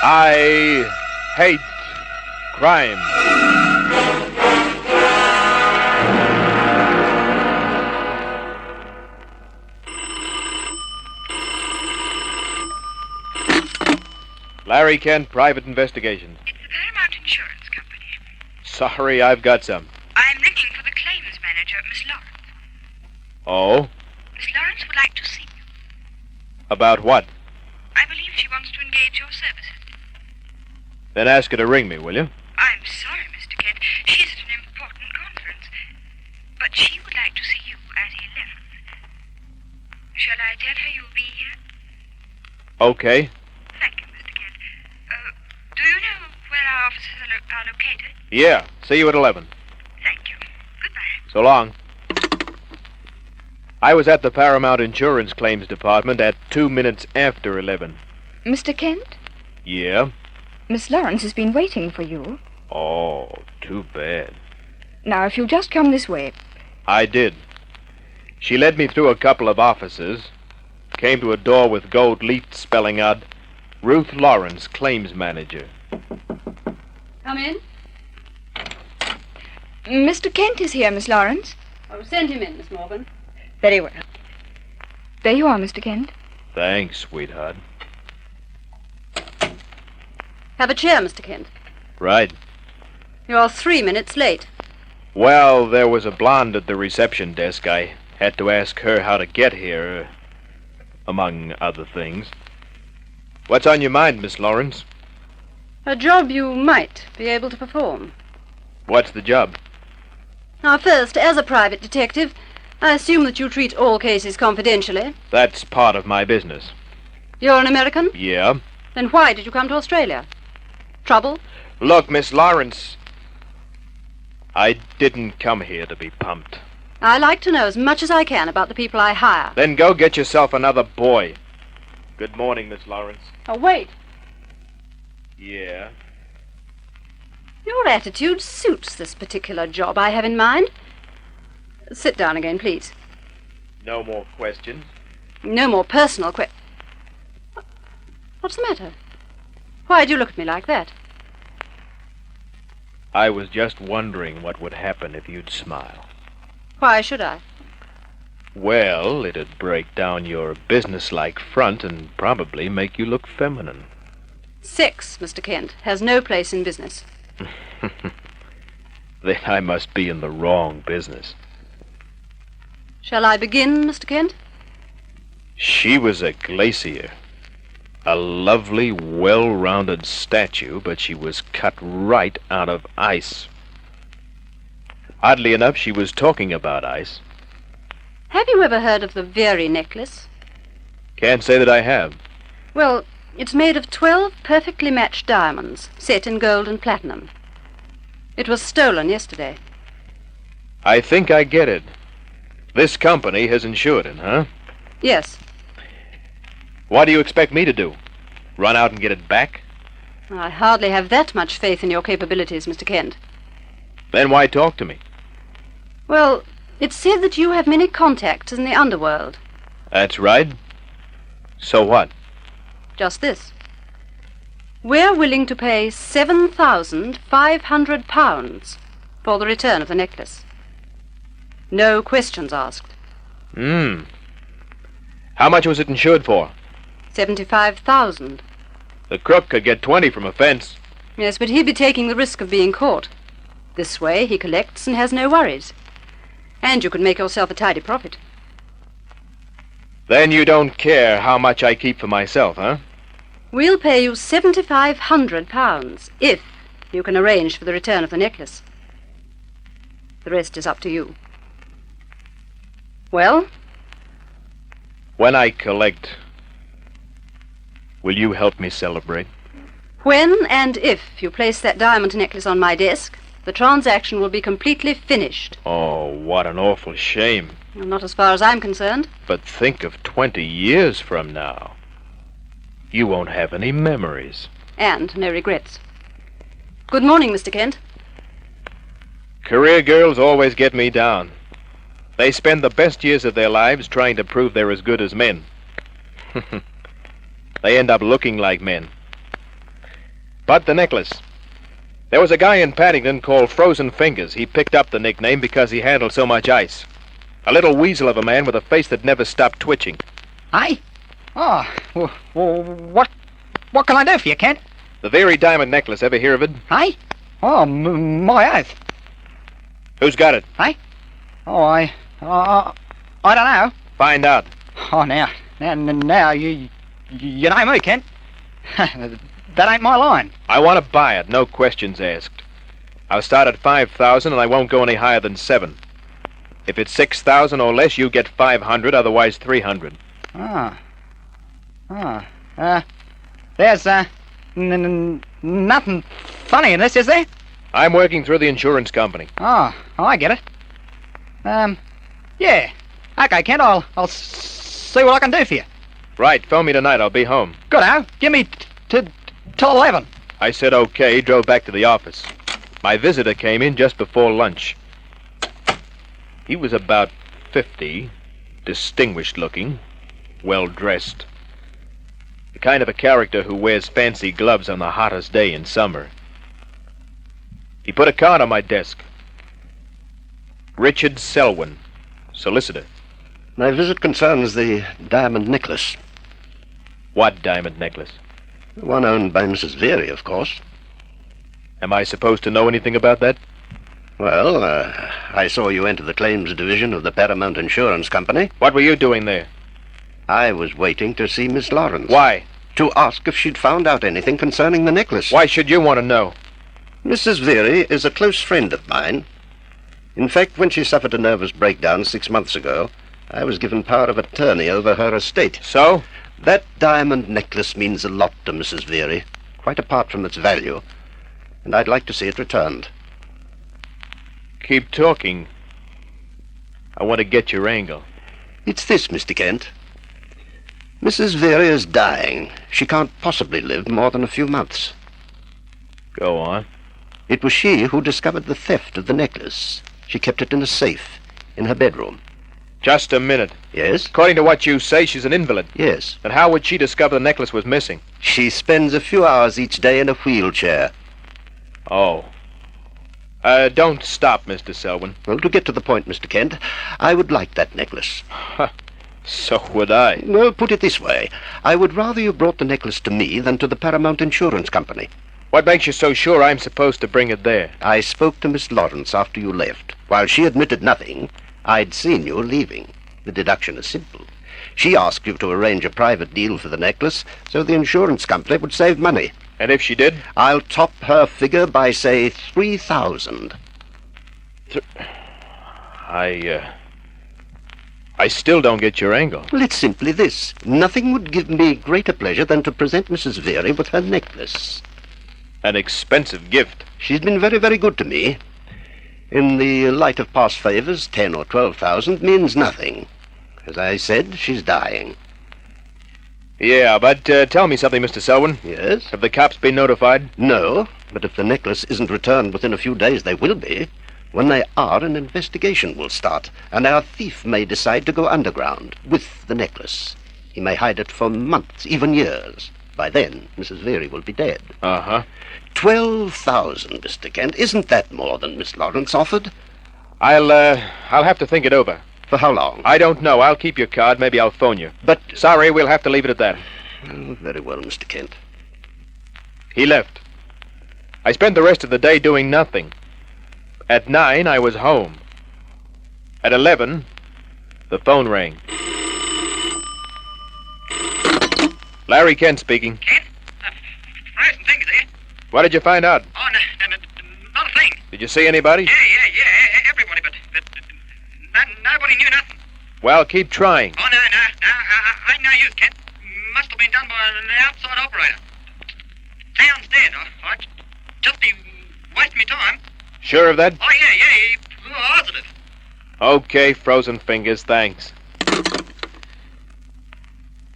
I hate crime. Larry Kent, Private Investigations. It's the Paramount Insurance Company. Sorry, I've got some. I'm ringing for the claims manager, Miss Lawrence. Oh? Miss Lawrence would like to see you. About what? I believe she wants to engage your services. Then ask her to ring me, will you? I'm sorry, Mr. Kent. She's at an important conference. But she would like to see you at 11. Shall I tell her you'll be here? Okay. Thank you, Mr. Kent. Do you know where our offices are located? Yeah, see you at 11. Thank you. Goodbye. So long. I was at the Paramount Insurance Claims Department at 2 minutes after 11. Mr. Kent? Yeah? Miss Lawrence has been waiting for you. Oh, too bad. Now, if you'll just come this way. I did. She led me through a couple of offices, came to a door with gold leaf spelling out, Ruth Lawrence, Claims Manager. Come in. Mr. Kent is here, Miss Lawrence. Oh, send him in, Miss Morgan. Very well. There you are, Mr. Kent. Thanks, sweetheart. Have a chair, Mr. Kent. Right. You're 3 minutes late. Well, there was a blonde at the reception desk. I had to ask her how to get here, among other things. What's on your mind, Miss Lawrence? A job you might be able to perform. What's the job? Now, first, as a private detective, I assume that you treat all cases confidentially. That's part of my business. You're an American? Yeah? Then why did you come to Australia? Trouble? Look, Miss Lawrence, I didn't come here to be pumped. I like to know as much as I can about the people I hire. Then go get yourself another boy. Good morning, Miss Lawrence. Oh, wait. Yeah? Your attitude suits this particular job I have in mind. Sit down again, please. No more questions? No more personal What's the matter? Why do you look at me like that? I was just wondering what would happen if you'd smile. Why should I? Well, it'd break down your businesslike front and probably make you look feminine. Sex, Mr. Kent, has no place in business. Then I must be in the wrong business. Shall I begin, Mr. Kent? She was a glacier. A lovely, well-rounded statue, but she was cut right out of ice. Oddly enough, she was talking about ice. Have you ever heard of the Very necklace? Can't say that I have. Well, it's made of 12 perfectly matched diamonds, set in gold and platinum. It was stolen yesterday. I think I get it. This company has insured it, huh? Yes. What do you expect me to do? Run out and get it back? I hardly have that much faith in your capabilities, Mr. Kent. Then why talk to me? Well, it's said that you have many contacts in the underworld. That's right. So what? Just this. We're willing to pay £7,500 for the return of the necklace. No questions asked. How much was it insured for? 75,000. The crook could get 20 from a fence. Yes, but he'd be taking the risk of being caught. This way, he collects and has no worries. And you could make yourself a tidy profit. Then you don't care how much I keep for myself, huh? We'll pay you £7,500 if you can arrange for the return of the necklace. The rest is up to you. Well? When I collect, will you help me celebrate? When and if you place that diamond necklace on my desk, the transaction will be completely finished. Oh, what an awful shame. Well, not as far as I'm concerned. But think of 20 years from now. You won't have any memories. And no regrets. Good morning, Mr. Kent. Career girls always get me down. They spend the best years of their lives trying to prove they're as good as men. They end up looking like men. But the necklace. There was a guy in Paddington called Frozen Fingers. He picked up the nickname because he handled so much ice. A little weasel of a man with a face that never stopped twitching. Aye? Oh, what can I do for you, Kent? The Very diamond necklace, ever hear of it? Aye? Oh, my oath. Who's got it? Aye? Oh, I don't know. Find out. Oh, now, you know me, Kent. That ain't my line. I want to buy it, no questions asked. I'll start at 5,000 and I won't go any higher than 7. If it's 6,000 or less, you get 500, otherwise 300. There's, nothing funny in this, is there? I'm working through the insurance company. Oh, I get it. Yeah. Okay, Kent, I'll see what I can do for you. Right, phone me tonight, I'll be home. Good-o. Give me till 11. I said okay, drove back to the office. My visitor came in just before lunch. He was about 50, distinguished looking, well dressed. The kind of a character who wears fancy gloves on the hottest day in summer. He put a card on my desk. Richard Selwyn, solicitor. My visit concerns the diamond necklace. What diamond necklace? The one owned by Mrs. Veary, of course. Am I supposed to know anything about that? Well, I saw you enter the claims division of the Paramount Insurance Company. What were you doing there? I was waiting to see Miss Lawrence. Why? To ask if she'd found out anything concerning the necklace. Why should you want to know? Mrs. Veary is a close friend of mine. In fact, when she suffered a nervous breakdown 6 months ago, I was given power of attorney over her estate. So? That diamond necklace means a lot to Mrs. Veary, quite apart from its value, and I'd like to see it returned. Keep talking. I want to get your angle. It's this, Mr. Kent. Mrs. Veary is dying. She can't possibly live more than a few months. Go on. It was she who discovered the theft of the necklace. She kept it in a safe in her bedroom. Just a minute. Yes? According to what you say, she's an invalid. Yes. Then how would she discover the necklace was missing? She spends a few hours each day in a wheelchair. Oh. Don't stop, Mr. Selwyn. Well, to get to the point, Mr. Kent, I would like that necklace. So would I. Well, put it this way. I would rather you brought the necklace to me than to the Paramount Insurance Company. What makes you so sure I'm supposed to bring it there? I spoke to Miss Lawrence after you left. While she admitted nothing, I'd seen you leaving. The deduction is simple. She asked you to arrange a private deal for the necklace so the insurance company would save money. And if she did? I'll top her figure by, say, 3,000. I still don't get your angle. Well, it's simply this. Nothing would give me greater pleasure than to present Mrs. Veary with her necklace. An expensive gift. She's been very, very good to me. In the light of past favors, 10 or 12,000 means nothing. As I said, she's dying. Yeah, but tell me something, Mr. Selwyn. Yes? Have the cops been notified? No, but if the necklace isn't returned within a few days, they will be. When they are, an investigation will start, and our thief may decide to go underground with the necklace. He may hide it for months, even years. By then, Mrs. Veary will be dead. Uh-huh. 12,000, Mr. Kent. Isn't that more than Miss Lawrence offered? I'll have to think it over. For how long? I don't know. I'll keep your card. Maybe I'll phone you. But... Sorry, we'll have to leave it at that. Oh, very well, Mr. Kent. He left. I spent the rest of the day doing nothing. At 9, I was home. At 11, the phone rang. Larry Kent speaking. Kent? Frozen Fingers here. What did you find out? Oh, no, not a thing. Did you see anybody? Yeah, everybody, but nobody knew nothing. Well, keep trying. Oh, no, I know you, Kent. Must have been done by an outside operator. Town's dead. I'd just be wasting my time. Sure of that? Oh, yeah, positive. Okay, Frozen Fingers, thanks.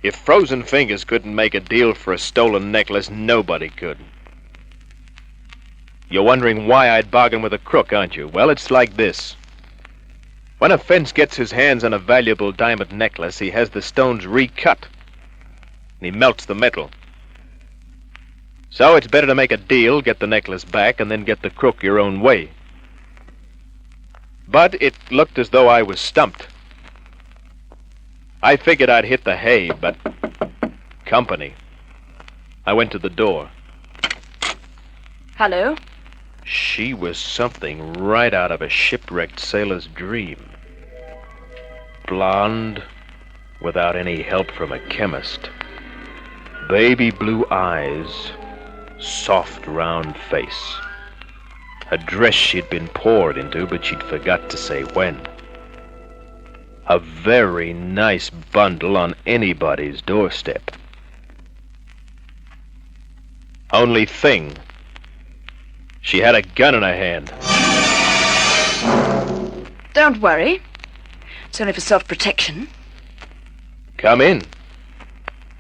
If Frozen Fingers couldn't make a deal for a stolen necklace, nobody could. You're wondering why I'd bargain with a crook, aren't you? Well, it's like this. When a fence gets his hands on a valuable diamond necklace, he has the stones recut. And he melts the metal. So it's better to make a deal, get the necklace back, and then get the crook your own way. But it looked as though I was stumped. I figured I'd hit the hay, but... company. I went to the door. Hello? She was something right out of a shipwrecked sailor's dream. Blonde, without any help from a chemist. Baby blue eyes, soft round face. A dress she'd been poured into, but she'd forgot to say when. A very nice bundle on anybody's doorstep. Only thing, she had a gun in her hand. Don't worry. It's only for self-protection. Come in.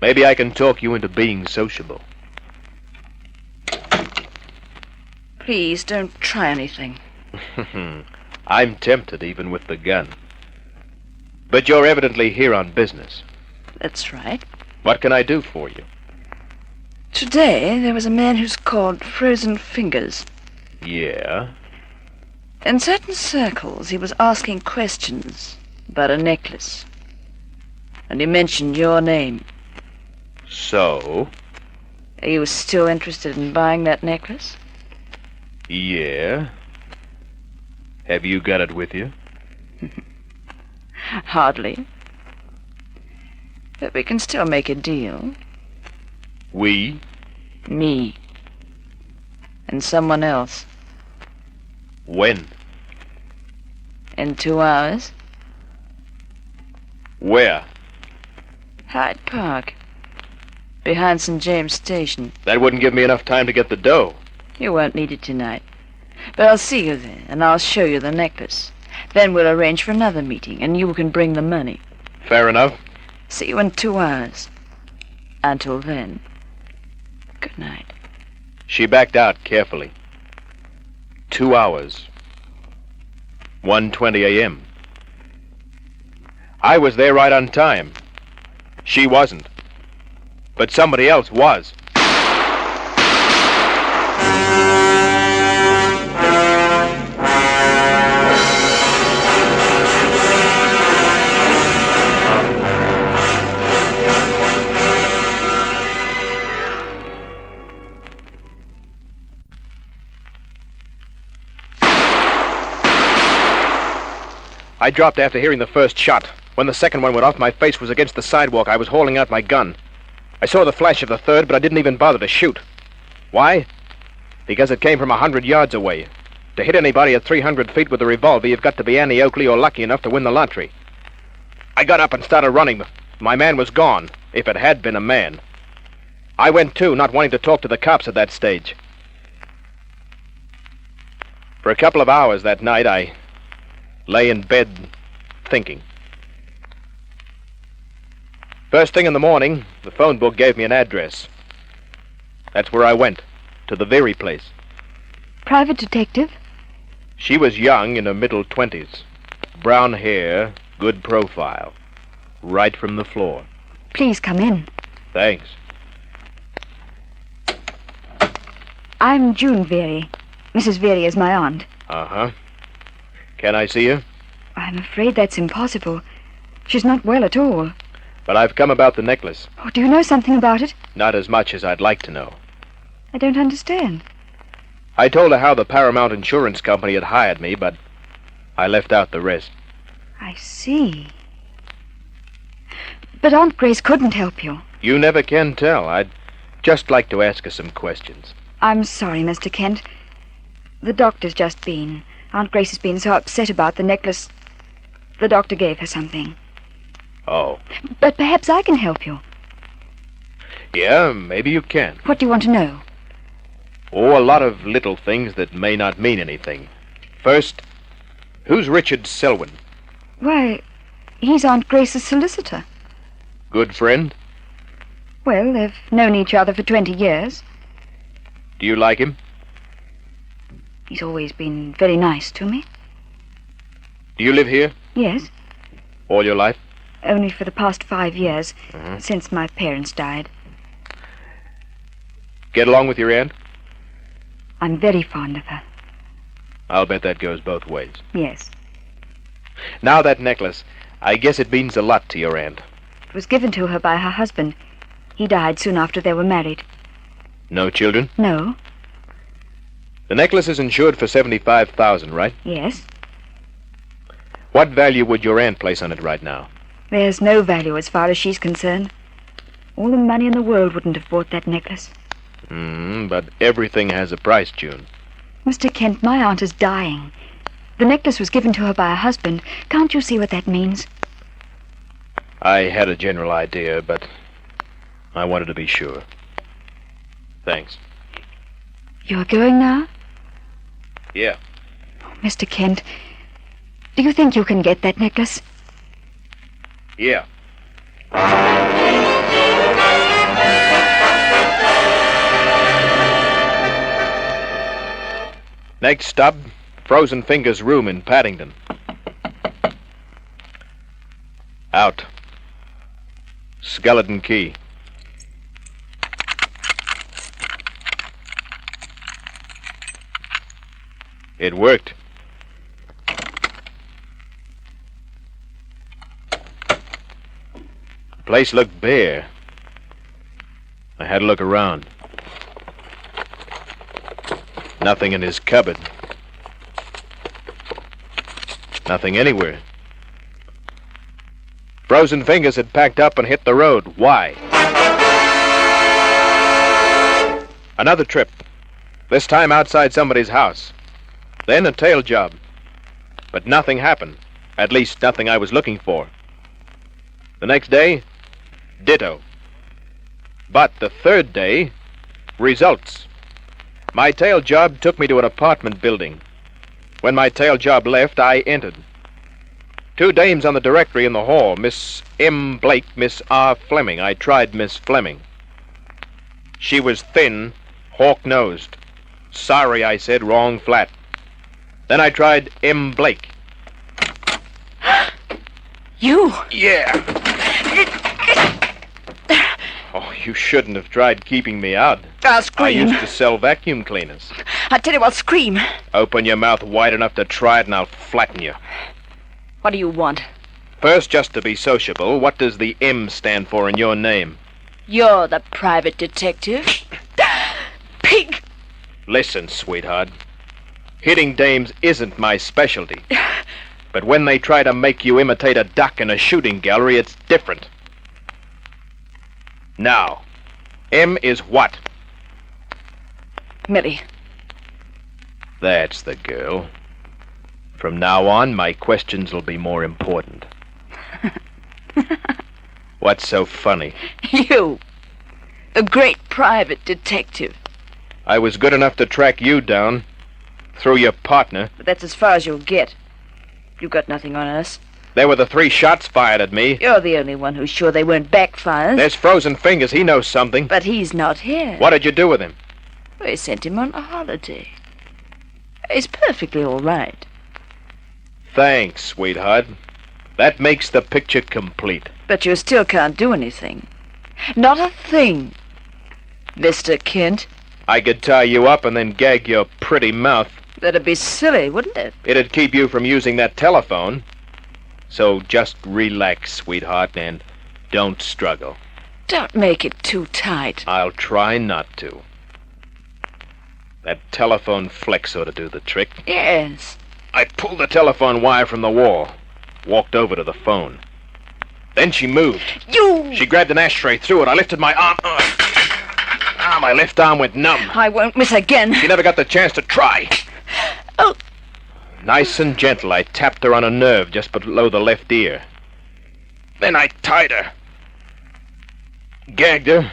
Maybe I can talk you into being sociable. Please, don't try anything. I'm tempted even with the gun. But you're evidently here on business. That's right. What can I do for you? Today, there was a man who's called Frozen Fingers. Yeah? In certain circles, he was asking questions about a necklace. And he mentioned your name. So? Are you still interested in buying that necklace? Yeah. Have you got it with you? Hardly. But we can still make a deal. We? Me. And someone else. When? In 2 hours. Where? Hyde Park. Behind St. James Station. That wouldn't give me enough time to get the dough. You won't need it tonight. But I'll see you there, and I'll show you the necklace. Then we'll arrange for another meeting, and you can bring the money. Fair enough. See you in 2 hours. Until then, good night. She backed out carefully. 2 hours. 1:20 a.m. I was there right on time. She wasn't. But somebody else was. I dropped after hearing the first shot. When the second one went off, my face was against the sidewalk. I was holding out my gun. I saw the flash of the third, but I didn't even bother to shoot. Why? Because it came from 100 yards away. To hit anybody at 300 feet with a revolver, you've got to be Annie Oakley or lucky enough to win the lottery. I got up and started running. My man was gone, if it had been a man. I went too, not wanting to talk to the cops at that stage. For a couple of hours that night, I lay in bed thinking. First thing in the morning, the phone book gave me an address. That's where I went, to the Veery place. Private detective? She was young, in her middle 20s. Brown hair, good profile. Right from the floor. Please come in. Thanks. I'm June Veery. Mrs. Veery is my aunt. Uh-huh. Can I see her? I'm afraid that's impossible. She's not well at all. But I've come about the necklace. Oh, do you know something about it? Not as much as I'd like to know. I don't understand. I told her how the Paramount Insurance Company had hired me, but I left out the rest. I see. But Aunt Grace couldn't help you. You never can tell. I'd just like to ask her some questions. I'm sorry, Mr. Kent. The doctor's just been. Aunt Grace has been so upset about the necklace. The doctor gave her something. Oh. But perhaps I can help you. Yeah, maybe you can. What do you want to know? Oh, a lot of little things that may not mean anything. First, who's Richard Selwyn? Why, he's Aunt Grace's solicitor. Good friend? Well, they've known each other for 20 years. Do you like him? He's always been very nice to me. Do you live here? Yes, All your life? only for the past 5 years, since my parents died. Get along with your aunt? I'm very fond of her. I'll bet that goes both ways. Yes. Now that necklace, I guess it means a lot to your aunt. It was given to her by her husband. He died soon after they were married. No children? No. The necklace is insured for $75,000, right? Yes. What value would your aunt place on it right now? There's no value as far as she's concerned. All the money in the world wouldn't have bought that necklace. But everything has a price, June. Mr. Kent, my aunt is dying. The necklace was given to her by her husband. Can't you see what that means? I had a general idea, but I wanted to be sure. Thanks. You're going now? Yeah. Oh, Mr. Kent, do you think you can get that necklace? Yeah. Next stop, Frozen Fingers' room in Paddington. Out. Skeleton key. It worked. The place looked bare. I had to look around. Nothing in his cupboard. Nothing anywhere. Frozen Fingers had packed up and hit the road. Why? Another trip. This time outside somebody's house. Then a tail job. But nothing happened. At least nothing I was looking for. The next day, ditto. But the third day, results. My tail job took me to an apartment building. When my tail job left, I entered. 2 dames on the directory in the hall, Miss M. Blake, Miss R. Fleming. I tried Miss Fleming. She was thin, hawk-nosed. Sorry, I said, wrong flat. Then I tried M. Blake. You? Yeah. Oh, you shouldn't have tried keeping me out. I'll I scream. used to sell vacuum cleaners. I tell you, I'll scream. Open your mouth wide enough to try it and I'll flatten you. What do you want? First, just to be sociable, what does the M stand for in your name? You're the private detective. Pig! Listen, sweetheart. Hitting dames isn't my specialty. But when they try to make you imitate a duck in a shooting gallery, it's different. Now, M is what? Millie. That's the girl. From now on, my questions will be more important. What's so funny? You. The great private detective. I was good enough to track you down. Through your partner. But that's as far as you'll get. You got nothing on us. There were the 3 shots fired at me. You're the only one who's sure they weren't backfires. There's Frozen Fingers. He knows something. But he's not here. What did you do with him? We sent him on a holiday. He's perfectly all right. Thanks, sweetheart. That makes the picture complete. But you still can't do anything. Not a thing. Mr. Kent. I could tie you up and then gag your pretty mouth. That'd be silly, wouldn't it? It'd keep you from using that telephone. So just relax, sweetheart, and don't struggle. Don't make it too tight. I'll try not to. That telephone flex ought to do the trick. Yes. I pulled the telephone wire from the wall, walked over to the phone. Then she moved. You! She grabbed an ashtray, threw it. I lifted my arm. My left arm went numb. I won't miss again. She never got the chance to try. Oh. Nice and gentle, I tapped her on a nerve just below the left ear. Then I tied her. Gagged her.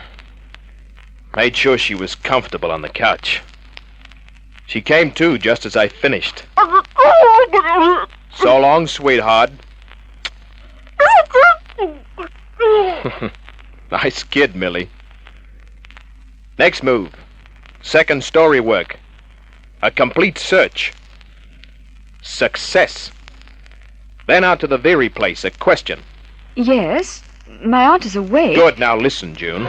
Made sure she was comfortable on the couch. She came to just as I finished. So long, sweetheart. Nice kid, Millie. Next move. Second story work. A complete search. Success. Then out to the Veery place. A question. Yes. My aunt is away. Good. Now listen, June.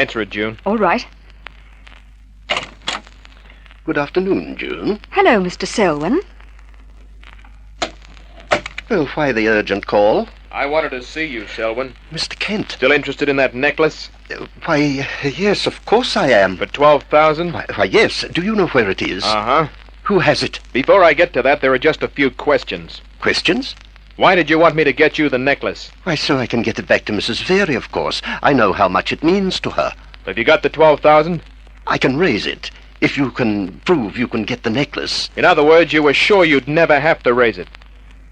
Answer it, June. All right. Good afternoon, June. Hello, Mr. Selwyn. Well, why the urgent call? I wanted to see you, Selwyn. Mr. Kent. Still interested in that necklace? Why, yes, of course I am. For $12,000? Why, yes. Do you know where it is? Uh-huh. Who has it? Before I get to that, there are just a few questions. Questions? Why did you want me to get you the necklace? Why, so I can get it back to Mrs. Very, of course. I know how much it means to her. Have you got the $12,000? I can raise it. If you can prove you can get the necklace. In other words, you were sure you'd never have to raise it.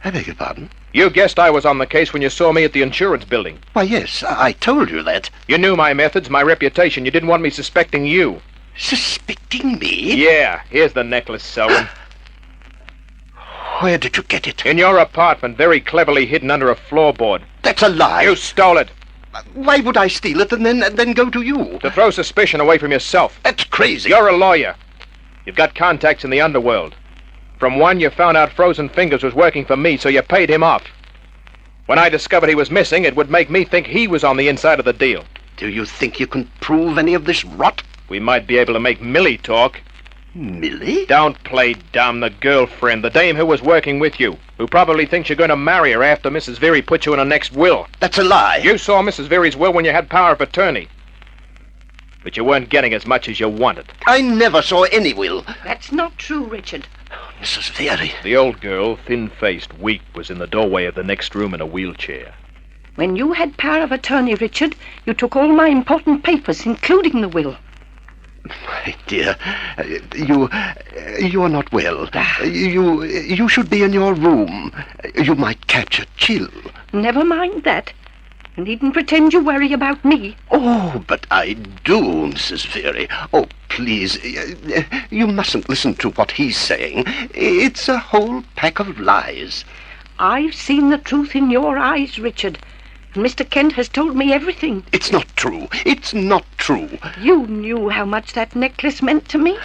I beg your pardon? You guessed I was on the case when you saw me at the insurance building. Why, yes, I told you that. You knew my methods, my reputation. You didn't want me suspecting you. Suspecting me? Yeah, here's the necklace, Selwyn. Where did you get it? In your apartment, very cleverly hidden under a floorboard. That's a lie. You stole it. Why would I steal it and then go to you? To throw suspicion away from yourself. That's crazy. You're a lawyer. You've got contacts in the underworld. From one, you found out Frozen Fingers was working for me, so you paid him off. When I discovered he was missing, it would make me think he was on the inside of the deal. Do you think you can prove any of this rot? We might be able to make Millie talk. Millie? Don't play dumb. The girlfriend, the dame who was working with you, who probably thinks you're going to marry her after Mrs. Very put you in her next will. That's a lie. You saw Mrs. Very's will when you had power of attorney. But you weren't getting as much as you wanted. I never saw any will. That's not true, Richard. Mrs. Very. The old girl, thin-faced, weak, was in the doorway of the next room in a wheelchair. When you had power of attorney, Richard, you took all my important papers, including the will. My dear, you are not well. You should be in your room. You might catch a chill. Never mind that. You needn't pretend you worry about me. Oh, but I do, Mrs. Very. Oh, please, you mustn't listen to what he's saying. It's a whole pack of lies. I've seen the truth in your eyes, Richard. And Mr. Kent has told me everything. It's not true. It's not true. You knew how much that necklace meant to me.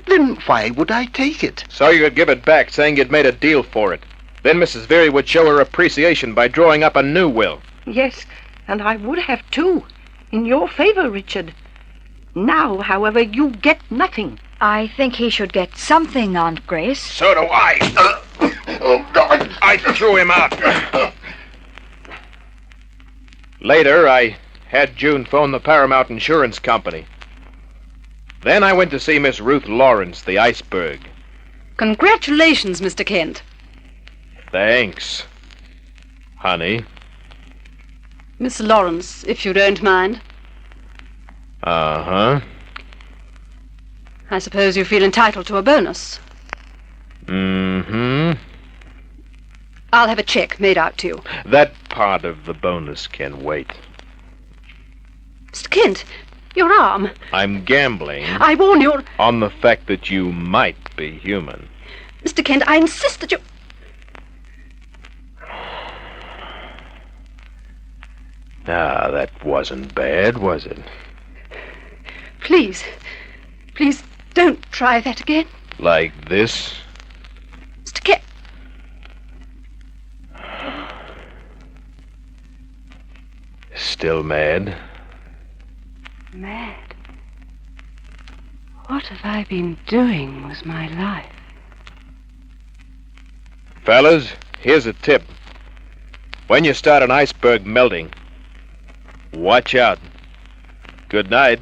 Then why would I take it? So you could give it back, saying you'd made a deal for it. Then Mrs. Very would show her appreciation by drawing up a new will. Yes, and I would have too. In your favor, Richard. Now, however, you get nothing. I think he should get something, Aunt Grace. So do I. Oh, God. I threw him out. Later, I had June phone the Paramount Insurance Company. Then I went to see Miss Ruth Lawrence, the iceberg. Congratulations, Mr. Kent. Thanks, honey. Miss Lawrence, if you don't mind. Uh-huh. I suppose you feel entitled to a bonus. Mm-hmm. I'll have a check made out to you. That part of the bonus can wait. Mr. Kent, your arm. I'm gambling I warn you. on the fact that you might be human. Mr. Kent, I insist that you... Now, that wasn't bad, was it? Please, please don't try that again. Like this? Mr. Kent... Still mad? Mad? What have I been doing with my life? Fellas, here's a tip. When you start an iceberg melting, watch out. Good night.